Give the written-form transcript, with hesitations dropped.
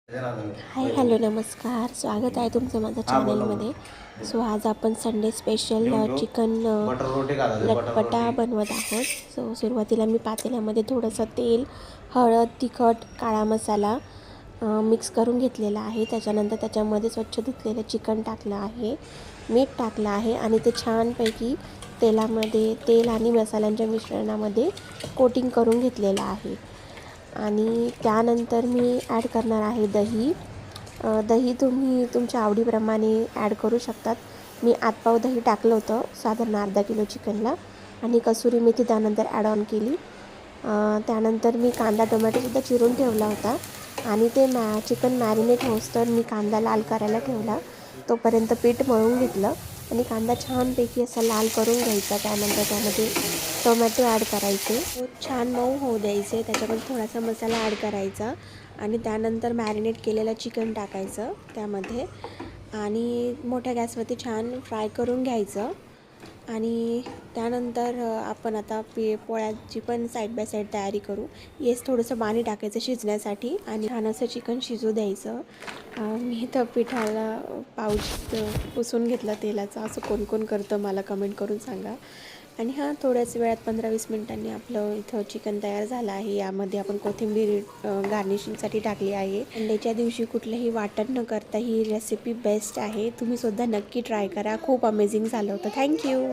Hi hello नमस्कार, स्वागत आहे तुमचं माझ्या चॅनलमध्ये. सो आज आपण संडे स्पेशल चिकन लटपटा बनवत आहोत. सो सुरुवातीला मी पातेल्यामध्ये थोडंसं तेल, हळद, तिखट, काळा मसाला मिक्स करून घेतलेला आहे. त्याच्यानंतर त्याच्यामध्ये स्वच्छ धुतलेलं चिकन टाकलं आहे, मीठ टाकलं आहे आणि ते छानपैकी तेलामध्ये तेल आणि मसाल्यांच्या मिश्रणामध्ये कोटिंग करून घेतलेलं आहे. आणि त्यानंतर मी ॲड करणार आहे दही. दही तुम्ही तुमच्या आवडीप्रमाणे ॲड करू शकतात. मी आतपाव दही टाकलं होतं साधारण अर्धा किलो चिकनला. आणि कसुरी मेथी त्यानंतर ॲड ऑन केली. त्यानंतर मी कांदा टोमॅटोसुद्धा चिरून ठेवला होता आणि ते चिकन मॅरिनेट होईस्तोवर मी कांदा लाल करायला ठेवला. तोपर्यंत पीठ मळून घेतलं आणि कांदा छानपैकी असा लाल करून घ्यायचा. त्यानंतर त्यामध्ये टोमॅटो ॲड करायचे, छान मऊ होऊ द्यायचे. त्याच्यामध्ये थोडासा मसाला ॲड करायचा आणि त्यानंतर मॅरिनेट केलेलं चिकन टाकायचं त्यामध्ये आणि मोठ्या गॅसवरती छान फ्राय करून घ्यायचं. आणि त्यानंतर आपण आता पोळ्याची पण साईड बाय साईड तयारी करू. येस थोडंसं पाणी टाकायचं शिजण्यासाठी आणि छान असं चिकन शिजू द्यायचं. मी तर पिठाला पाऊच पुसून घेतला तेलाचा. असं कोण कोण करतं मला कमेंट करून सांगा. आणि थोड्याच वेळात 15-20 मिनिटांनी आपलं इथं चिकन तयार झालं आहे. यामध्ये आपण कोथिंबीर गार्निशिंगसाठी टाकली आहे. संडेच्या दिवशी कुठलंही वाटण न करता ही रेसिपी बेस्ट आहे. तुम्हीसुद्धा नक्की ट्राय करा. खूप अमेझिंग झालं होतं. थँक्यू.